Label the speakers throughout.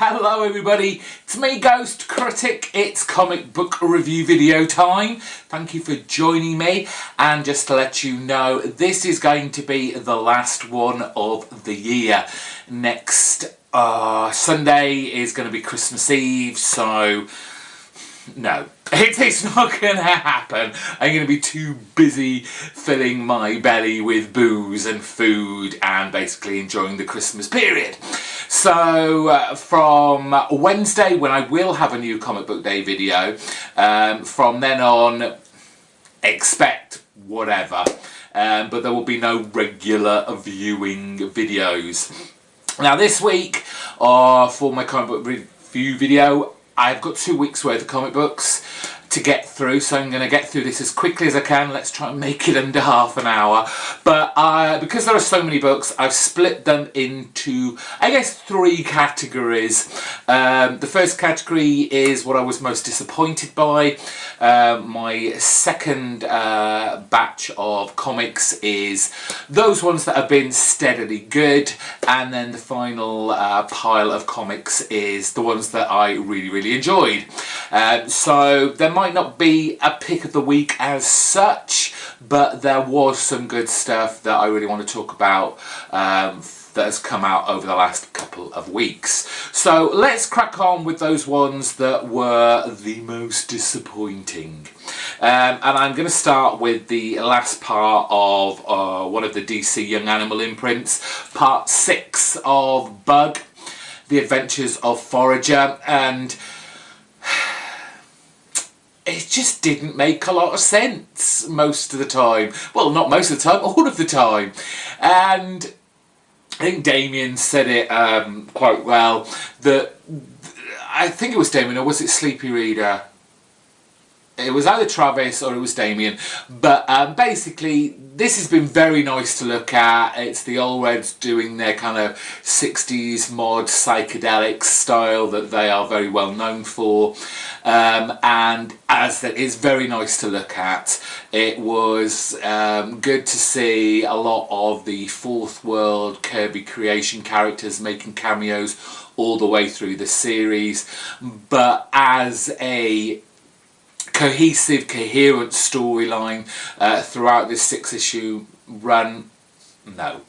Speaker 1: Hello everybody, it's me GhostCritic, it's comic book review video time. Thank you for joining me, and just to let you know, this is going to be the last one of the year. Next Sunday is going to be Christmas Eve, so no, it's not going to happen. I'm going to be too busy filling my belly with booze and food and basically enjoying the Christmas period. So from Wednesday, when I will have a new comic book day video, from then on, expect whatever. But there will be no regular viewing videos. Now this week, for my comic book review video, I've got 2 weeks worth of comic books to get through, so I'm going to get through this as quickly as I can. Let's try and make it under half an hour. But because there are so many books, I've split them into, I guess, 3 categories. The first category is what I was most disappointed by. My second batch of comics is those ones that have been steadily good. And then the final pile of comics is the ones that I really enjoyed. So there might not be a pick of the week as such, but there was some good stuff that I really want to talk about that has come out over the last couple of weeks. So let's crack on with those ones that were the most disappointing. And I'm going to start with the last part of one of the DC Young Animal imprints, part 6 of Bug, The Adventures of Forager, and it just didn't make a lot of sense most of the time. Well, not most of the time, all of the time. And I think Damien said it quite well, that I think it was Damien, or was it Sleepy Reader? It was either Travis or it was Damien, but basically this has been very nice to look at. It's the Old Reds doing their kind of 60s mod psychedelic style that they are very well known for, and as that is very nice to look at. It was good to see a lot of the Fourth World Kirby Creation characters making cameos all the way through the series, but as a cohesive, coherent storyline throughout this 6-issue run, no.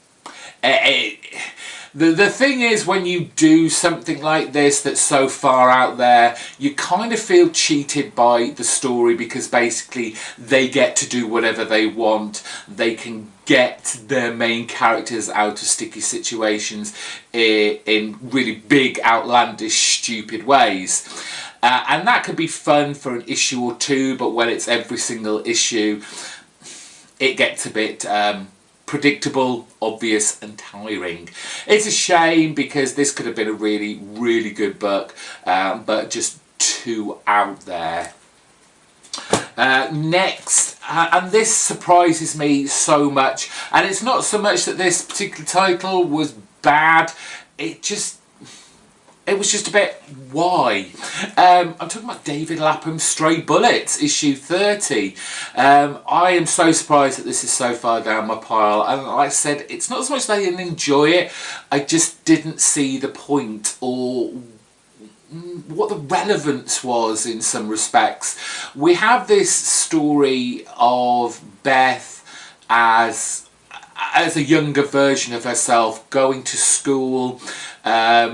Speaker 1: The thing is, when you do something like this that's so far out there, you kind of feel cheated by the story, because basically they get to do whatever they want. They can get their main characters out of sticky situations in really big, outlandish, stupid ways. And that could be fun for an issue or two, but when it's every single issue, it gets a bit predictable, obvious and tiring. It's a shame, because this could have been a really good book, but just too out there. Next, and this surprises me so much, and it's not so much that this particular title was bad, it was just a bit, why? I'm talking about David Lapham's Stray Bullets, issue 30. I am so surprised that this is so far down my pile. And like I said, it's not so much that I didn't enjoy it, I just didn't see the point or what the relevance was in some respects. We have this story of Beth as a younger version of herself, going to school,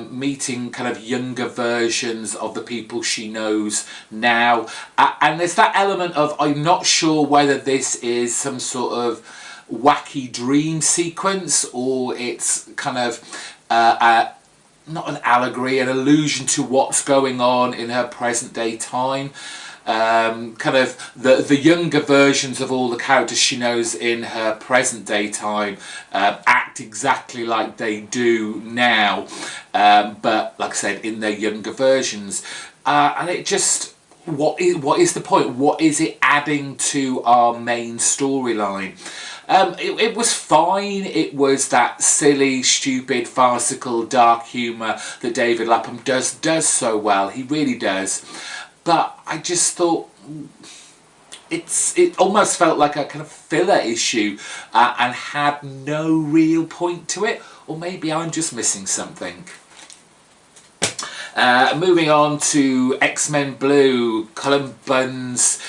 Speaker 1: meeting kind of younger versions of the people she knows now, and there's that element of, I'm not sure whether this is some sort of wacky dream sequence, or it's kind of not an allegory, an allusion to what's going on in her present day time. Kind of the younger versions of all the characters she knows in her present day time act exactly like they do now, but like I said, in their younger versions, and it just, what is the point? What is it adding to our main storyline? It was fine. It was that silly, stupid, farcical, dark humour that David Lapham does so well. He really does. But I just thought, it almost felt like a kind of filler issue and had no real point to it, or maybe I'm just missing something. Moving on to XMen Blue, Cullen Bunn's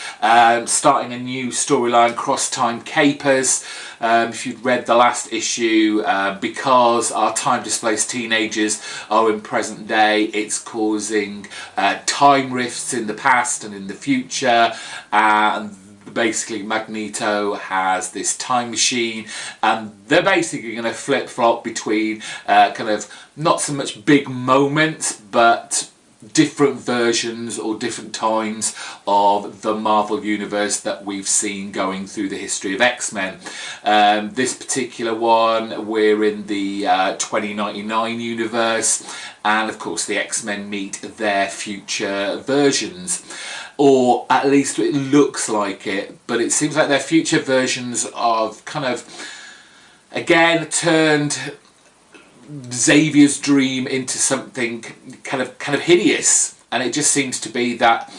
Speaker 1: starting a new storyline, Cross Time Capers. If you'd read the last issue, because our time-displaced teenagers are in present day, it's causing time rifts in the past and in the future, and basically Magneto has this time machine, and they're basically going to flip-flop between kind of not so much big moments, but different versions or different times of the Marvel Universe that we've seen going through the history of X-Men. This particular one, we're in the 2099 universe, and of course the X-Men meet their future versions. Or at least it looks like it, but it seems like their future versions of kind of, again, turned Xavier's dream into something kind of hideous, and it just seems to be that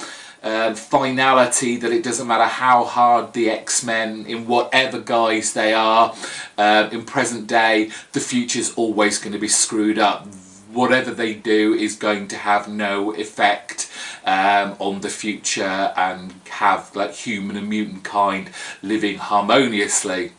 Speaker 1: finality that it doesn't matter how hard the X-Men, in whatever guise they are, in present day, the future's always going to be screwed up. Whatever they do is going to have no effect on the future, and have like human and mutant kind living harmoniously.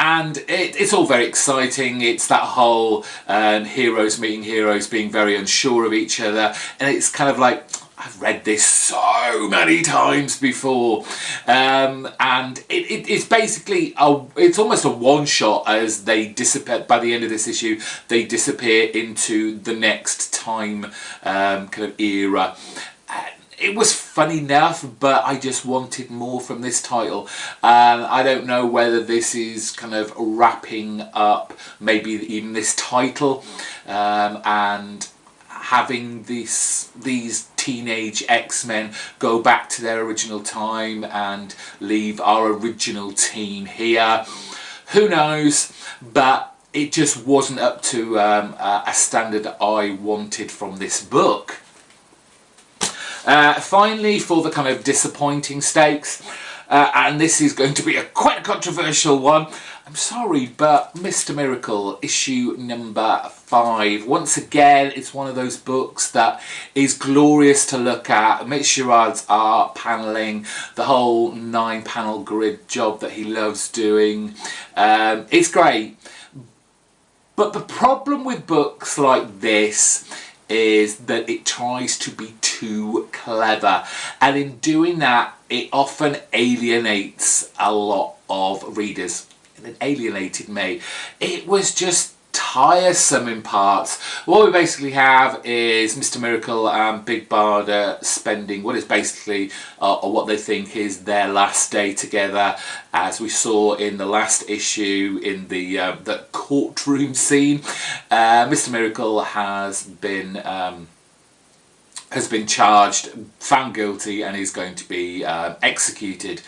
Speaker 1: And it's all very exciting. It's that whole heroes meeting heroes being very unsure of each other, and it's kind of like, I've read this so many times before, and it's basically it's almost a one-shot as they disappear. By the end of this issue, they disappear into the next time kind of era. It was fun enough, but I just wanted more from this title. I don't know whether this is kind of wrapping up maybe even this title, and having these teenage X-Men go back to their original time and leave our original team here. Who knows? But it just wasn't up to a standard I wanted from this book. Finally, for the kind of disappointing stakes, and this is going to be quite a controversial one. I'm sorry, but Mr. Miracle, issue number 5. Once again, it's one of those books that is glorious to look at. Mitch Gerard's art, panelling, the whole 9-panel grid job that he loves doing. It's great. But the problem with books like this is that it tries to be too clever, and in doing that it often alienates a lot of readers, and it alienated me. It was just tiresome in parts. What we basically have is Mr. Miracle and Big Barda spending what is basically or what they think is their last day together, as we saw in the last issue in the courtroom scene. Mr. Miracle has been charged, found guilty, and is going to be executed.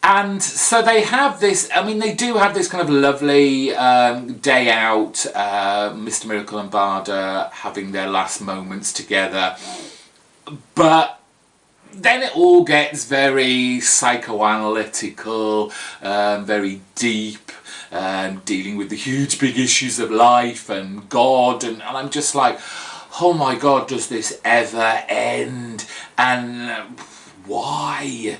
Speaker 1: And so they have this, I mean, they do have this kind of lovely day out, Mr. Miracle and Barda having their last moments together. But then it all gets very psychoanalytical, very deep, dealing with the huge big issues of life and God. And I'm just like, oh my God, does this ever end? And why?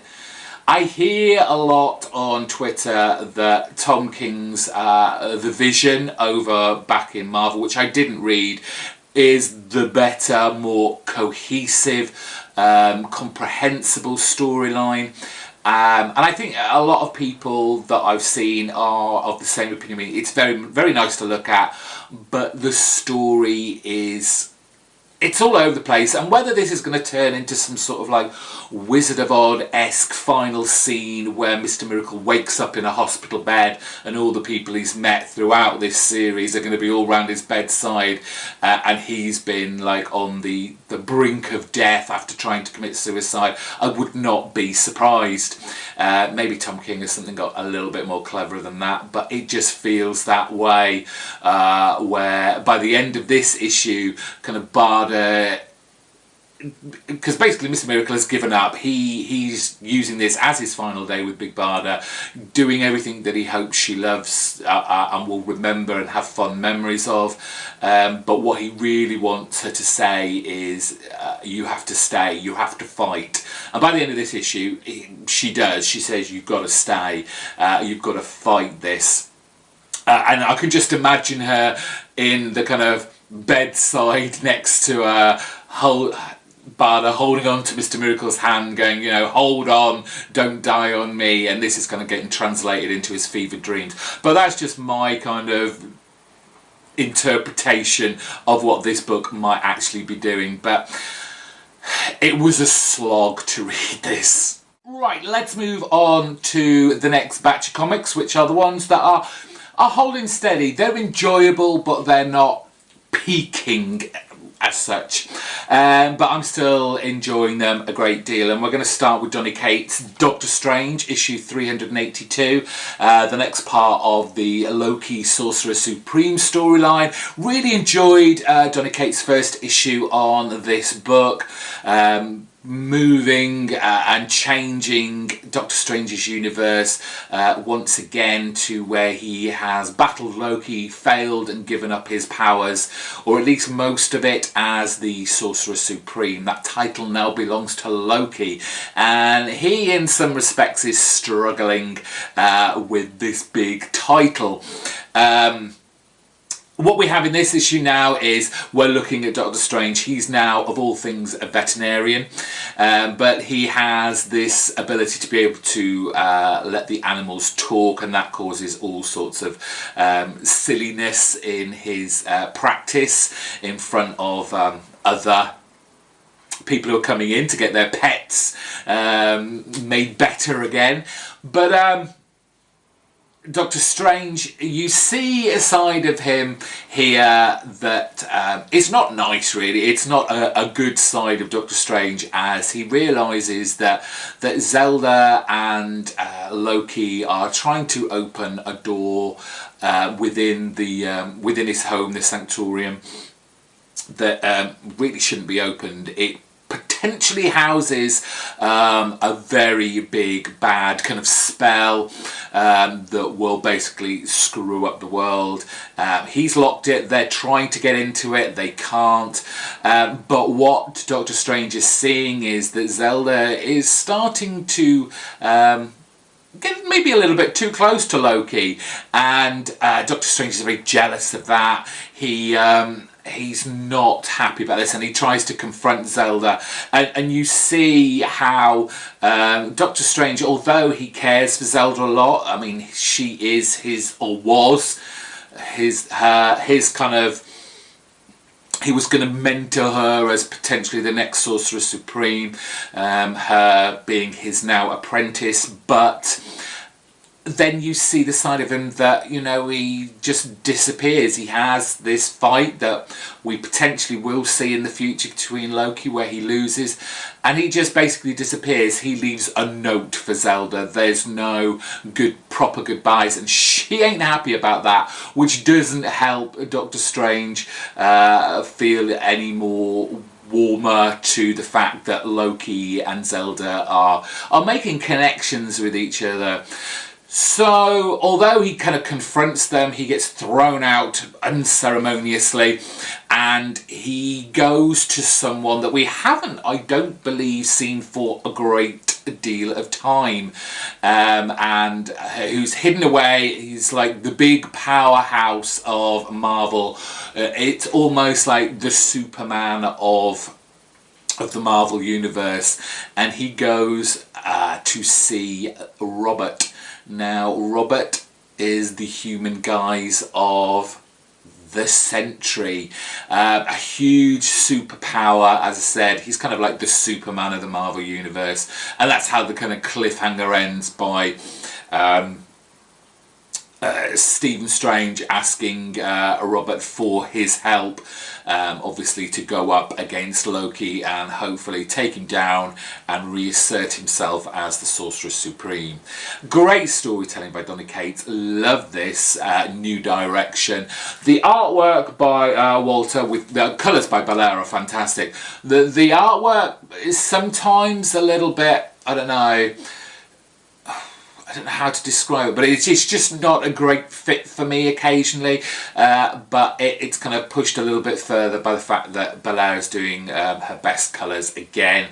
Speaker 1: I hear a lot on Twitter that Tom King's The Vision over back in Marvel, which I didn't read, is the better, more cohesive, comprehensible storyline. And I think a lot of people that I've seen are of the same opinion. I mean, it's very, very nice to look at, but the story is... it's all over the place, and whether this is going to turn into some sort of like Wizard of Oz-esque final scene where Mr. Miracle wakes up in a hospital bed and all the people he's met throughout this series are going to be all round his bedside, and he's been like on the brink of death after trying to commit suicide, I would not be surprised. Maybe Tom King has something got a little bit more clever than that, but it just feels that way, where by the end of this issue, kind of Barda because basically Mr. Miracle has given up. He's using this as his final day with Big Barda, doing everything that he hopes she loves and will remember and have fond memories of. But what he really wants her to say is, you have to stay, you have to fight. And by the end of this issue, she does. She says, you've got to stay, you've got to fight this. And I can just imagine her in the kind of bedside next to Barda, holding on to Mr. Miracle's hand, going, you know, hold on, don't die on me. And this is kind of getting translated into his fevered dreams. But that's just my kind of interpretation of what this book might actually be doing. But it was a slog to read this. Right, let's move on to the next batch of comics, which are the ones that are holding steady. They're enjoyable, but they're not peaking as such. But I'm still enjoying them a great deal. And we're going to start with Donny Cates' Doctor Strange, issue 382. The next part of the Loki Sorcerer Supreme storyline. Really enjoyed Donny Cates' first issue on this book. Moving and changing Doctor Strange's universe once again to where he has battled Loki, failed and given up his powers, or at least most of it, as the Sorcerer Supreme. That title now belongs to Loki, and he in some respects is struggling with this big title. What we have in this issue now is we're looking at Doctor Strange. He's now, of all things, a veterinarian, but he has this ability to be able to let the animals talk, and that causes all sorts of silliness in his practice in front of other people who are coming in to get their pets made better again. But Doctor Strange, you see a side of him here that is not nice, really. It's not a good side of Doctor Strange, as he realises that Zelda and Loki are trying to open a door within his home, the Sanctorium, that really shouldn't be opened. It potentially houses a very big bad kind of spell that will basically screw up the world. He's locked it, they're trying to get into it, they can't. But what Doctor Strange is seeing is that Zelda is starting to get maybe a little bit too close to Loki, and Doctor Strange is very jealous of that. He's not happy about this, and he tries to confront Zelda, and you see how Doctor Strange, although he cares for Zelda a lot, I mean, she is his, or was his kind of, he was going to mentor her as potentially the next Sorcerer Supreme, her being his now apprentice, but then you see the side of him that, you know, he just disappears. He has this fight that we potentially will see in the future between Loki, where he loses, and he just basically disappears. He leaves a note for Zelda. There's no proper goodbyes, and she ain't happy about that, which doesn't help Doctor Strange feel any more warmer to the fact that Loki and Zelda are making connections with each other. So, although he kind of confronts them, he gets thrown out unceremoniously, and he goes to someone that we haven't, I don't believe, seen for a great deal of time, and who's hidden away. He's like the big powerhouse of Marvel. It's almost like the Superman of the Marvel universe, and he goes to see Robert. Now, Robert is the human guise of the Sentry, a huge superpower. As I said, he's kind of like the Superman of the Marvel universe, and that's how the kind of cliffhanger ends, by Stephen Strange asking Robert for his help, obviously to go up against Loki and hopefully take him down and reassert himself as the Sorcerer Supreme. Great storytelling by Donny Cates. Love this new direction. The artwork by Walter with the colours by Belair are fantastic. The artwork is sometimes a little bit, I don't know how to describe it, but it's just not a great fit for me occasionally, but it's kind of pushed a little bit further by the fact that Belair is doing her best colours again.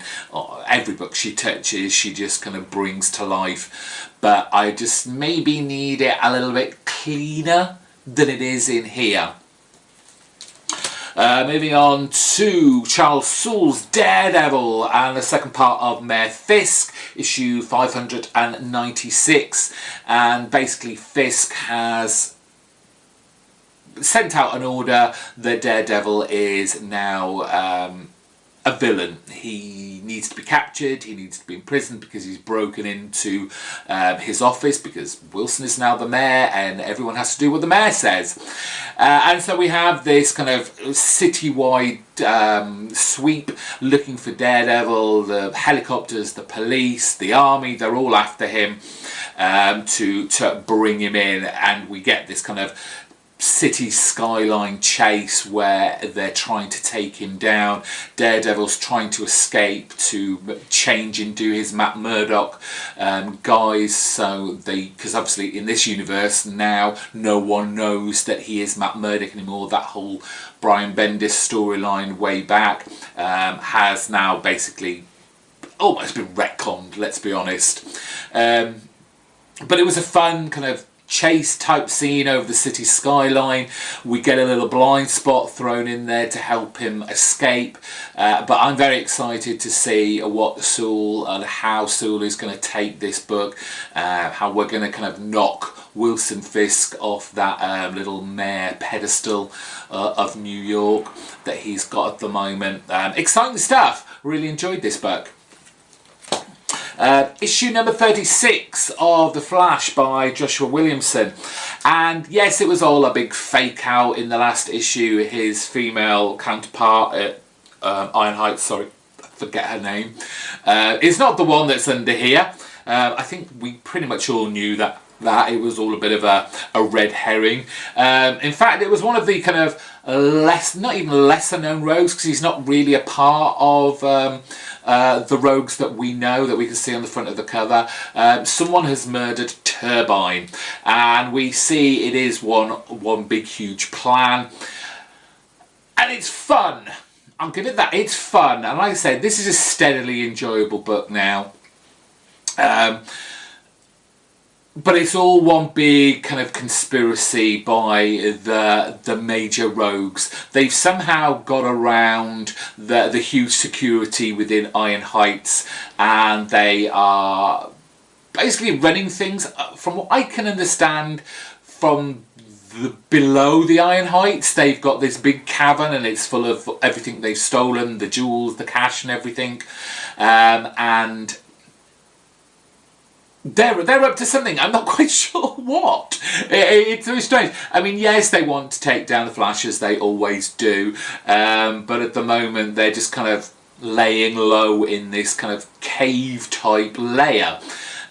Speaker 1: Every book she touches she just kind of brings to life, but I just maybe need it a little bit cleaner than it is in here. Moving on to Charles Soule's Daredevil and the second part of Mayor Fisk, issue 596. And basically Fisk has sent out an order that Daredevil is now a villain. He needs to be captured, he needs to be imprisoned because he's broken into his office, because Wilson is now the mayor and everyone has to do what the mayor says. And so we have this kind of citywide sweep looking for Daredevil. The helicopters, the police, the army, they're all after him to bring him in, and we get this kind of city skyline chase where they're trying to take him down. Daredevil's trying to escape to change into his Matt Murdock guise, so because obviously in this universe now no one knows that he is Matt Murdock anymore. That whole Brian Bendis storyline way back has now basically almost been retconned, let's be honest. But it was a fun kind of chase type scene over the city skyline. We get a little blind spot thrown in there to help him escape, but I'm very excited to see what Soule and how Soule is going to take this book, how we're going to kind of knock Wilson Fisk off that little mayor pedestal of New York that he's got at the moment. Exciting stuff. Really enjoyed this book. Issue number 36 of The Flash by Joshua Williamson, and yes, it was all a big fake out in the last issue. His female counterpart at Ironhide, sorry, I forget her name, is not the one that's under here. I think we pretty much all knew that it was all a bit of a red herring. In fact, it was one of the kind of not even lesser known rogues, because he's not really a part of the rogues that we know, that we can see on the front of the cover. Someone has murdered Turbine, and we see it is one big huge plan, and it's fun. I'll give it that, it's fun, and like I said, this is a steadily enjoyable book now. But it's all one big kind of conspiracy by the major rogues. They've somehow got around the huge security within Iron Heights, and they are basically running things, from what I can understand, from below the Iron Heights. They've got this big cavern and it's full of everything they've stolen, the jewels, the cash and everything. And they're up to something. I'm not quite sure what. It's very strange. I mean, yes, they want to take down the Flash, as they always do, but at the moment they're just kind of laying low in this kind of cave type layer.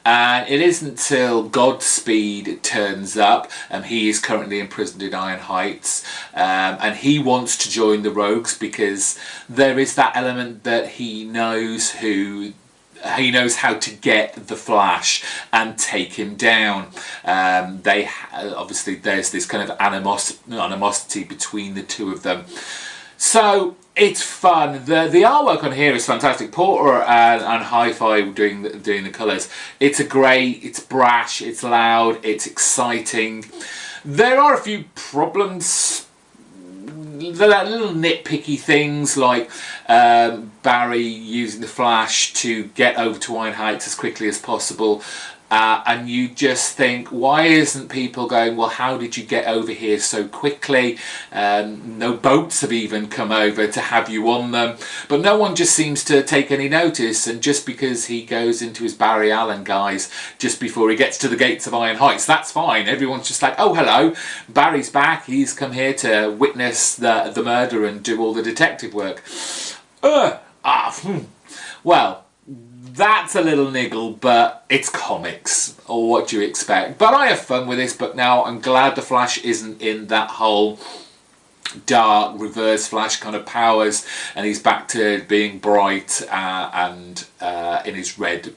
Speaker 1: And it isn't till Godspeed turns up, and he is currently imprisoned in Iron Heights, and he wants to join the rogues because there is that element that he knows how to get the Flash and take him down. Obviously there's this kind of animosity between the two of them. So it's fun. The artwork on here is fantastic. Porter and Hi-Fi doing the colours. It's brash, it's loud, it's exciting. There are a few problems, little nitpicky things like Barry using the Flash to get over to Iron Heights as quickly as possible. and you just think, why isn't people going, well, how did you get over here so quickly? No boats have even come over to have you on them, but no one just seems to take any notice. And just because he goes into his Barry Allen guise just before he gets to the gates of Iron Heights, that's fine. Everyone's just like, oh, hello, Barry's back, he's come here to witness the murder and do all the detective work. Well, that's a little niggle, but it's comics, or what do you expect? But I have fun with this book now. I'm glad the Flash isn't in that whole dark reverse Flash kind of powers, and he's back to being bright and in his red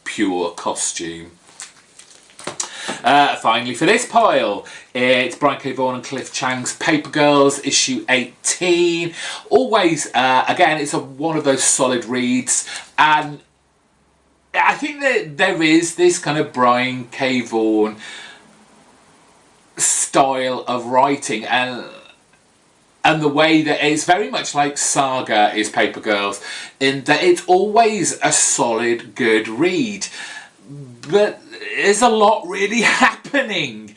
Speaker 1: pure costume. Finally, for this pile, it's Brian K. Vaughan and Cliff Chang's Paper Girls, issue 18. Always, again, it's one of those solid reads, and I think that there is this kind of Brian K. Vaughan style of writing, and the way that it's very much like Saga is Paper Girls, in that it's always a solid, good read. But there's a lot really happening.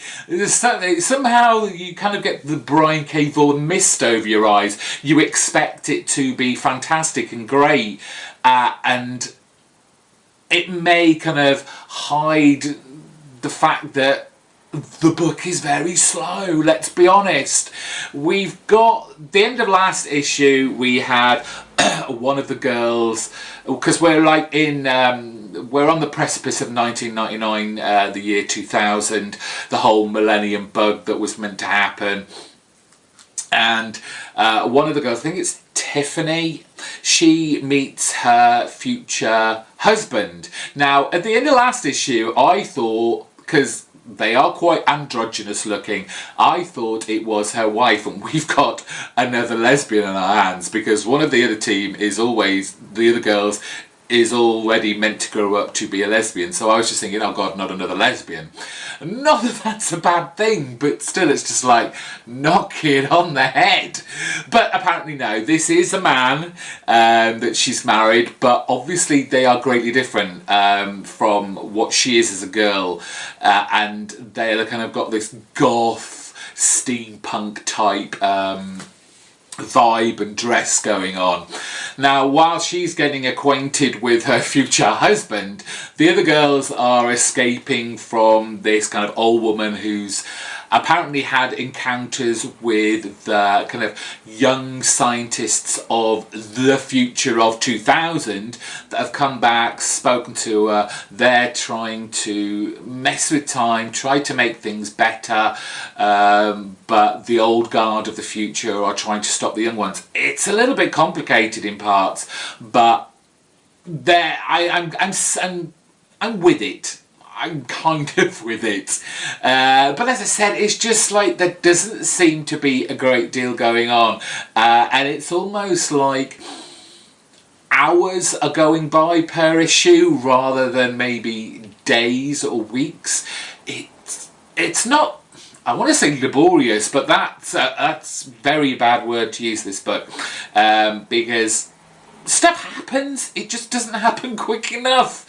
Speaker 1: Somehow you kind of get the Brian K. Vaughan mist over your eyes. You expect it to be fantastic and great, and it may kind of hide the fact that the book is very slow, let's be honest. We've got the end of last issue, we had one of the girls, because we're like in we're on the precipice of 1999, the year 2000, the whole millennium bug that was meant to happen, and one of the girls, I think it's Tiffany, she meets her future husband. Now at the end of last issue, I thought, because they are quite androgynous looking, I thought it was her wife, and we've got another lesbian on our hands, because one of the other team is always, the other girls is already meant to grow up to be a lesbian. So I was just thinking, oh god, not another lesbian. Not that that's a bad thing, but still it's just like, knock it on the head. But apparently no, this is a man that she's married, but obviously they are greatly different from what she is as a girl, and they're kind of got this goth steampunk type vibe and dress going on. Now, while she's getting acquainted with her future husband, the other girls are escaping from this kind of old woman who's apparently had encounters with the kind of young scientists of the future of 2000 that have come back, spoken to her. They're trying to mess with time, try to make things better, but the old guard of the future are trying to stop the young ones. It's a little bit complicated in parts, but I'm with it. I'm kind of with it. But as I said, it's just like there doesn't seem to be a great deal going on. And it's almost like hours are going by per issue rather than maybe days or weeks. It's not, I want to say laborious, but that's a very bad word to use this book, because stuff happens, it just doesn't happen quick enough.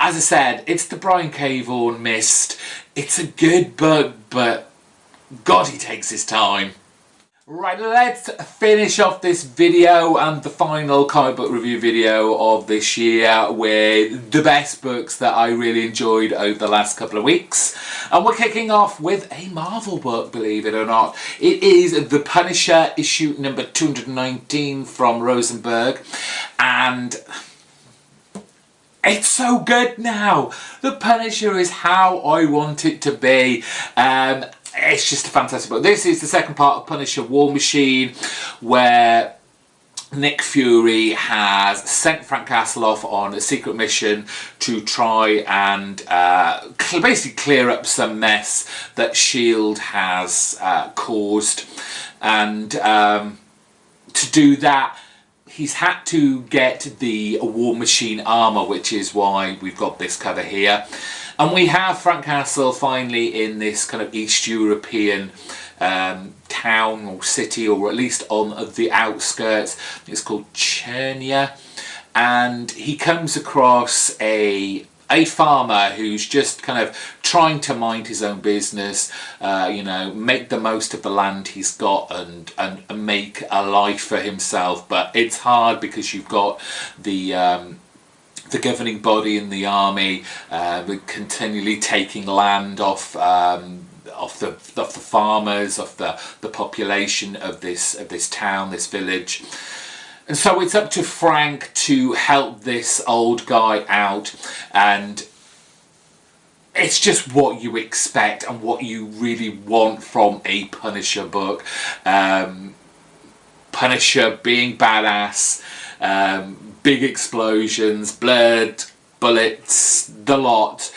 Speaker 1: As I said, it's the Brian K. Vaughan mist. It's a good book, but God, he takes his time. Right, let's finish off this video and the final comic book review video of this year with the best books that I really enjoyed over the last couple of weeks. And we're kicking off with a Marvel book, believe it or not. It is The Punisher, issue number 219 from Rosenberg. And it's so good now. The Punisher is how I want it to be. It's just a fantastic book. This is the second part of Punisher War Machine, where Nick Fury has sent Frank Castle off on a secret mission to try and basically clear up some mess that S.H.I.E.L.D. has caused. And to do that, he's had to get the War Machine armour, which is why we've got this cover here. And we have Frank Castle finally in this kind of East European town or city, or at least on the outskirts. It's called Chernia. And he comes across a a farmer who's just kind of trying to mind his own business, you know, make the most of the land he's got and make a life for himself. But it's hard because you've got the governing body in the army continually taking land off the farmers, off the population of this town, this village. And so it's up to Frank to help this old guy out, and it's just what you expect and what you really want from a Punisher book. Punisher being badass, big explosions, blood, bullets, the lot.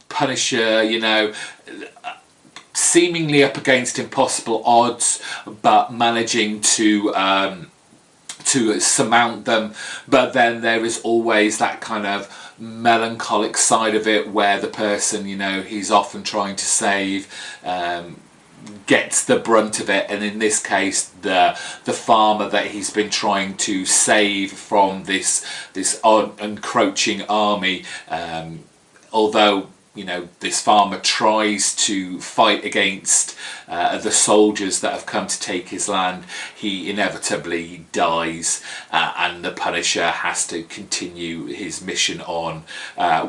Speaker 1: Punisher, you know, seemingly up against impossible odds, but managing to surmount them. But then there is always that kind of melancholic side of it where the person, you know, he's often trying to save gets the brunt of it, and in this case the farmer that he's been trying to save from this encroaching army, although, you know, this farmer tries to fight against the soldiers that have come to take his land, he inevitably dies, and the Punisher has to continue his mission on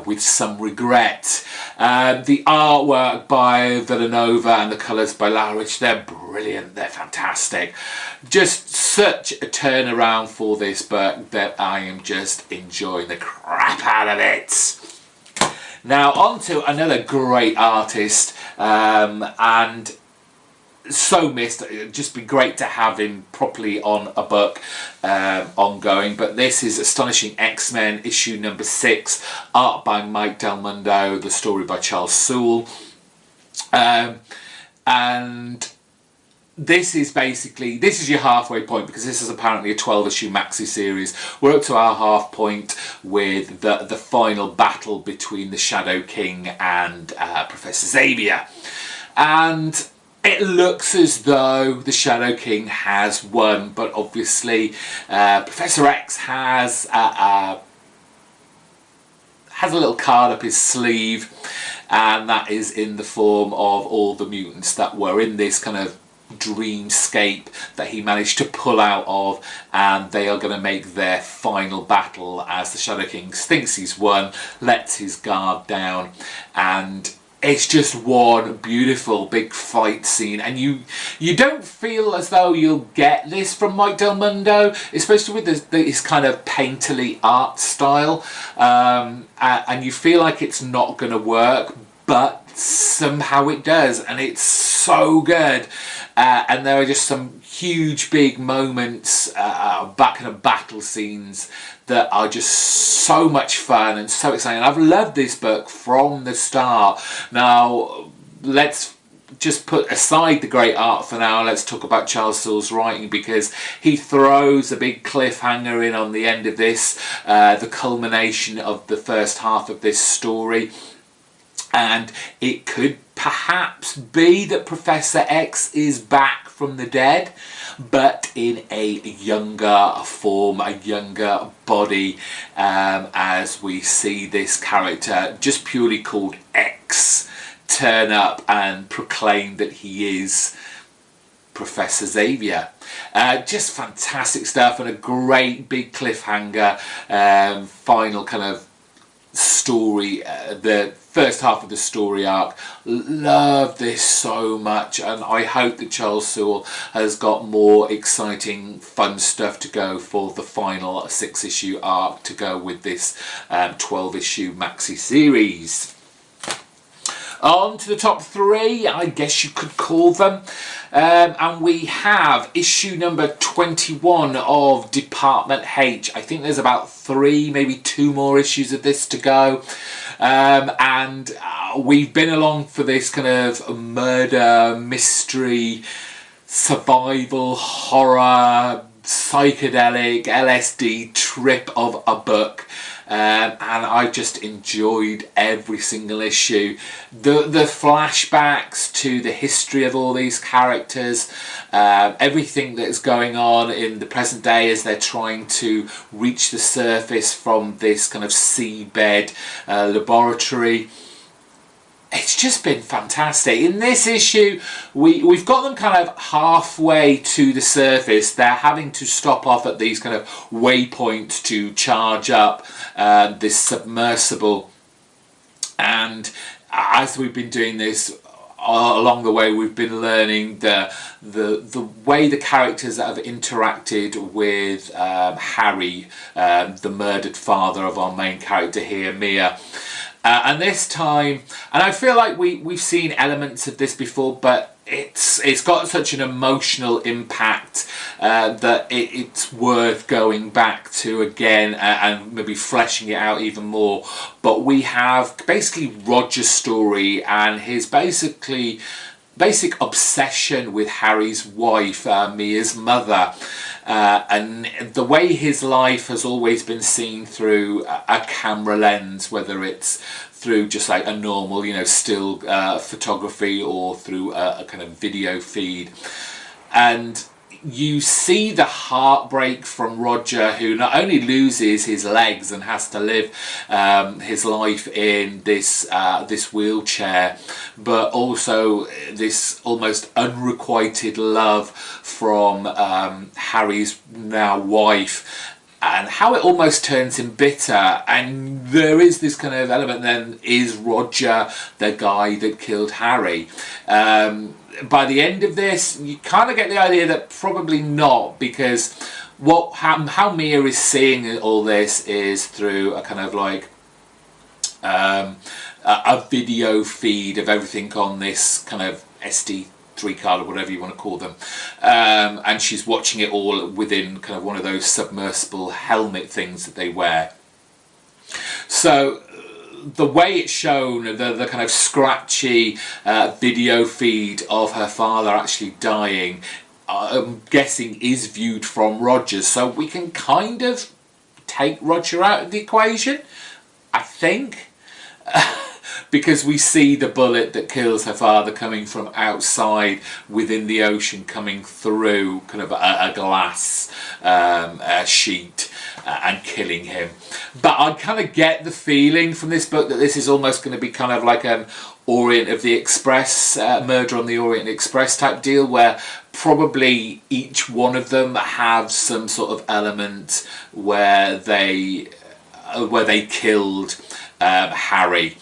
Speaker 1: with some regret. The artwork by Villanova and the colours by Larich, they're brilliant, they're fantastic. Just such a turnaround for this book that I am just enjoying the crap out of it. Now on to another great artist, and so missed. It'd just be great to have him properly on a book ongoing, but this is Astonishing X-Men issue number 6, art by Mike Del Mundo, the story by Charles Soule, and this is your halfway point, because this is apparently a 12-issue maxi series. We're up to our half point with the final battle between the Shadow King and Professor Xavier, and it looks as though the Shadow King has won, but obviously Professor X has a little card up his sleeve, and that is in the form of all the mutants that were in this kind of dreamscape that he managed to pull out of, and they are going to make their final battle as the Shadow King thinks he's won, lets his guard down, and it's just one beautiful big fight scene. And you don't feel as though you'll get this from Mike Del Mundo, especially with his kind of painterly art style, and you feel like it's not going to work, but somehow it does, and it's so good. And there are just some huge big moments, back in the battle scenes, that are just so much fun and so exciting. I've loved this book from the start. Now let's just put aside the great art for now. Let's talk about Charles Soule's writing, because he throws a big cliffhanger in on the end of this, the culmination of the first half of this story. And it could perhaps be that Professor X is back from the dead, but in a younger form, a younger body, as we see this character, just purely called X, turn up and proclaim that he is Professor Xavier. Just fantastic stuff, and a great big cliffhanger, final kind of story, the first half of the story arc. Love this so much, and I hope that Charles Soule has got more exciting fun stuff to go for the final 6-issue arc to go with this 12-issue maxi series. On to the top 3, I guess you could call them, and we have issue number 21 of Department H. I think there's about 3, maybe 2 more issues of this to go, and we've been along for this kind of murder, mystery, survival, horror, psychedelic, LSD trip of a book. and I just enjoyed every single issue. The flashbacks to the history of all these characters, everything that's going on in the present day as they're trying to reach the surface from this kind of seabed laboratory. It's just been fantastic. In this issue, we've got them kind of halfway to the surface. They're having to stop off at these kind of waypoints to charge up this submersible. And as we've been doing this, along the way we've been learning the way the characters that have interacted with Harry, the murdered father of our main character here, Mia. And this time, and I feel like we've seen elements of this before, but it's got such an emotional impact that it's worth going back to again and maybe fleshing it out even more. But we have basically Roger's story and his basic obsession with Harry's wife, Mia's mother. And the way his life has always been seen through a camera lens, whether it's through just like a normal, still photography or through a kind of video feed. And you see the heartbreak from Roger, who not only loses his legs and has to live his life in this wheelchair, but also this almost unrequited love from Harry's now wife, and how it almost turns him bitter. And there is this kind of element then, is Roger the guy that killed Harry? By the end of this, you kind of get the idea that probably not, because how Mia is seeing all this is through a kind of like a video feed of everything on this kind of SD3 card or whatever you want to call them, and she's watching it all within kind of one of those submersible helmet things that they wear. So the way it's shown, the kind of scratchy video feed of her father actually dying, I'm guessing is viewed from Roger, so we can kind of take Roger out of the equation, I think. Because we see the bullet that kills her father coming from outside within the ocean, coming through kind of a glass sheet and killing him. But I kind of get the feeling from this book that this is almost going to be kind of like an Orient of the Express, Murder on the Orient Express type deal, where probably each one of them have some sort of element where they killed Harry,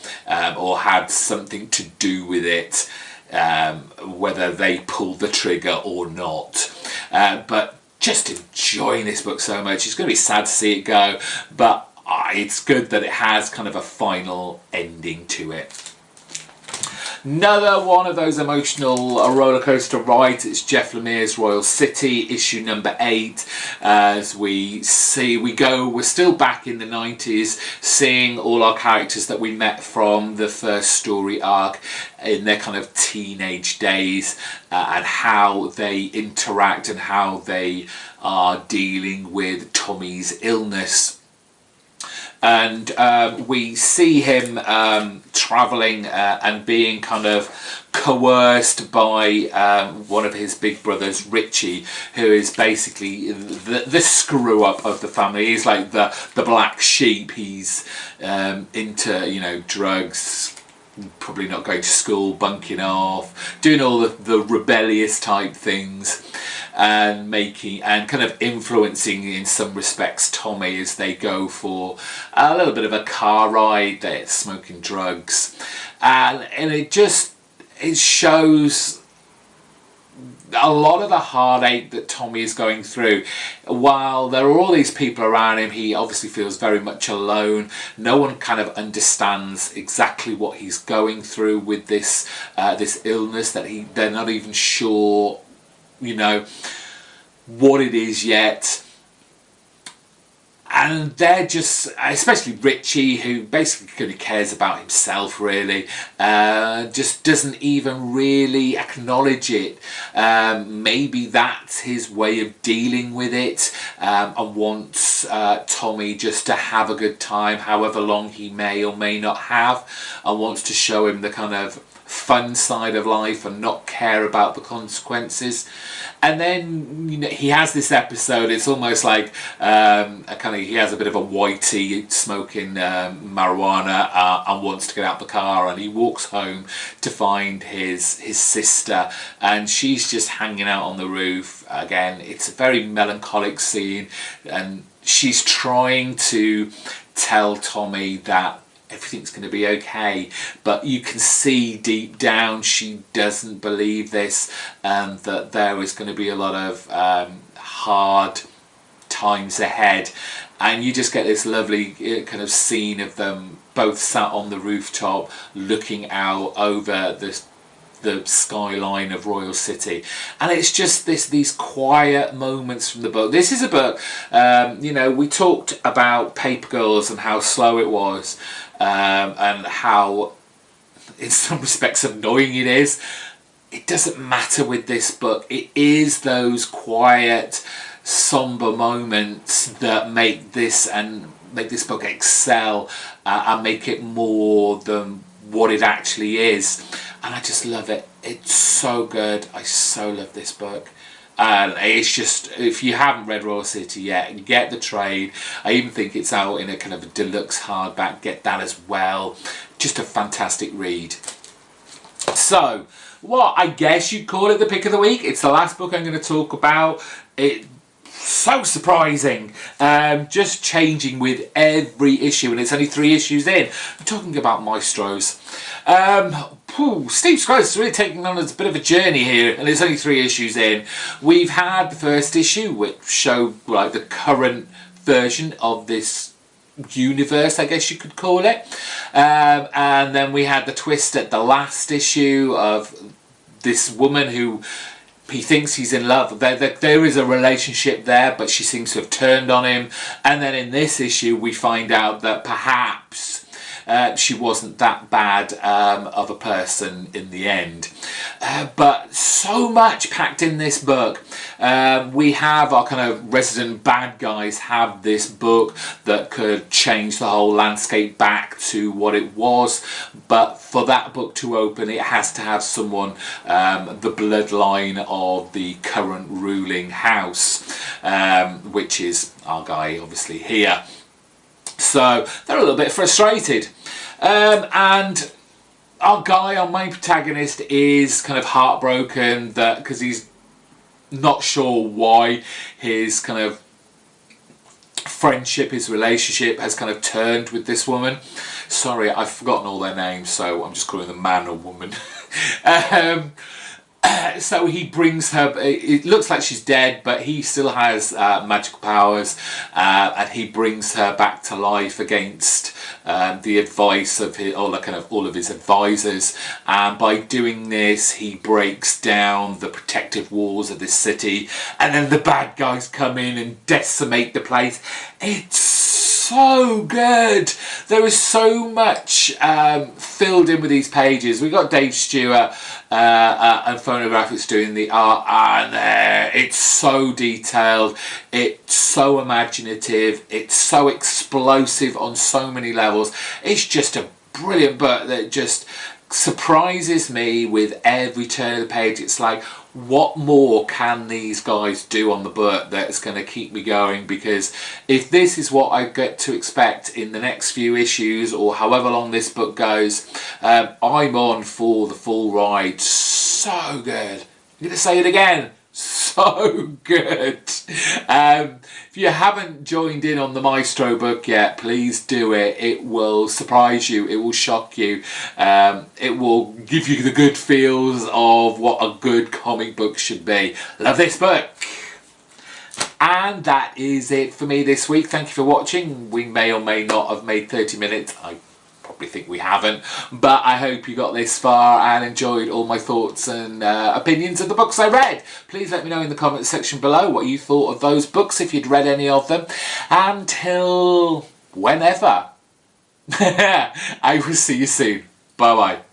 Speaker 1: or had something to do with it, whether they pulled the trigger or not. But just enjoying this book so much. It's going to be sad to see it go, but it's good that it has kind of a final ending to it. Another one of those emotional roller coaster rides. It's Jeff Lemire's Royal City, issue number 8. As we're still back in the 90s, seeing all our characters that we met from the first story arc in their kind of teenage days, and how they interact and how they are dealing with Tommy's illness. And we see him travelling and being kind of coerced by one of his big brothers, Richie, who is basically the screw up of the family. He's like the black sheep. He's into drugs, probably not going to school, bunking off, doing all the rebellious type things, and kind of influencing in some respects Tommy as they go for a little bit of a car ride. They're smoking drugs, and it shows a lot of the heartache that Tommy is going through. While there are all these people around him, he obviously feels very much alone. No one kind of understands exactly what he's going through with this illness, that they're not even sure what it is yet. and they're just, especially Richie, who basically only cares about himself really, just doesn't even really acknowledge it. Maybe that's his way of dealing with it, and wants Tommy just to have a good time, however long he may or may not have, and wants to show him the kind of fun side of life and not care about the consequences. And then, you know, he has this episode, it's almost like he has a bit of a whitey smoking marijuana, and wants to get out the car, and he walks home to find his sister, and she's just hanging out on the roof. Again, it's a very melancholic scene, and she's trying to tell Tommy that everything's going to be okay, but you can see deep down she doesn't believe this, and that there is going to be a lot of hard times ahead. And you just get this lovely kind of scene of them both sat on the rooftop looking out over the skyline of Royal City, and it's just these quiet moments from the book. This is a book, you know, we talked about Paper Girls and how slow it was, and how in some respects annoying it is. It doesn't matter with this book. It is those quiet, somber moments that make this book excel, and make it more than what it actually is. And I just love it. It's so good. I so love this book. And it's just, if you haven't read Royal City yet, get the trade. I even think it's out in a kind of a deluxe hardback. Get that as well. Just a fantastic read. So, what I guess you'd call it the pick of the week. It's the last book I'm going to talk about. So surprising, just changing with every issue, and it's only 3 issues in. I'm talking about Maestros. Steve Scruggs is really taking on us a bit of a journey here, and it's only 3 issues in. We've had the first issue, which showed like the current version of this universe, I guess you could call it, and then we had the twist at the last issue of this woman who he thinks he's in love. There is a relationship there, but she seems to have turned on him. And then in this issue, we find out that perhaps she wasn't that bad of a person in the end. But so much packed in this book. We have our kind of resident bad guys have this book that could change the whole landscape back to what it was. But for that book to open, it has to have someone, the bloodline of the current ruling house, which is our guy obviously here. So they're a little bit frustrated, and our guy, our main protagonist, is kind of heartbroken that because he's not sure why his kind of friendship, his relationship has kind of turned with this woman. Sorry, I've forgotten all their names, so I'm just calling them man or woman. So he brings her, it looks like she's dead, but he still has magical powers, and he brings her back to life against the advice of all of his advisors, and by doing this he breaks down the protective walls of this city, and then the bad guys come in and decimate the place. It's so good. There is so much filled in with these pages. We've got Dave Stewart and Phonographics doing the art, and it's so detailed, it's so imaginative, it's so explosive on so many levels. It's just a brilliant book that just surprises me with every turn of the page. It's like, what more can these guys do on the book that's going to keep me going? Because if this is what I get to expect in the next few issues, or however long this book goes, I'm on for the full ride. So good. I'm going to say it again. So good. If you haven't joined in on the Maestro book yet, please do it. It will surprise you. It will shock you. It will give you the good feels of what a good comic book should be. Love this book. And that is it for me this week. Thank you for watching. We may or may not have made 30 minutes. I probably think we haven't, but I hope you got this far and enjoyed all my thoughts and opinions of the books I read. Please let me know in the comments section below what you thought of those books, if you'd read any of them. Until whenever, I will see you soon. Bye bye.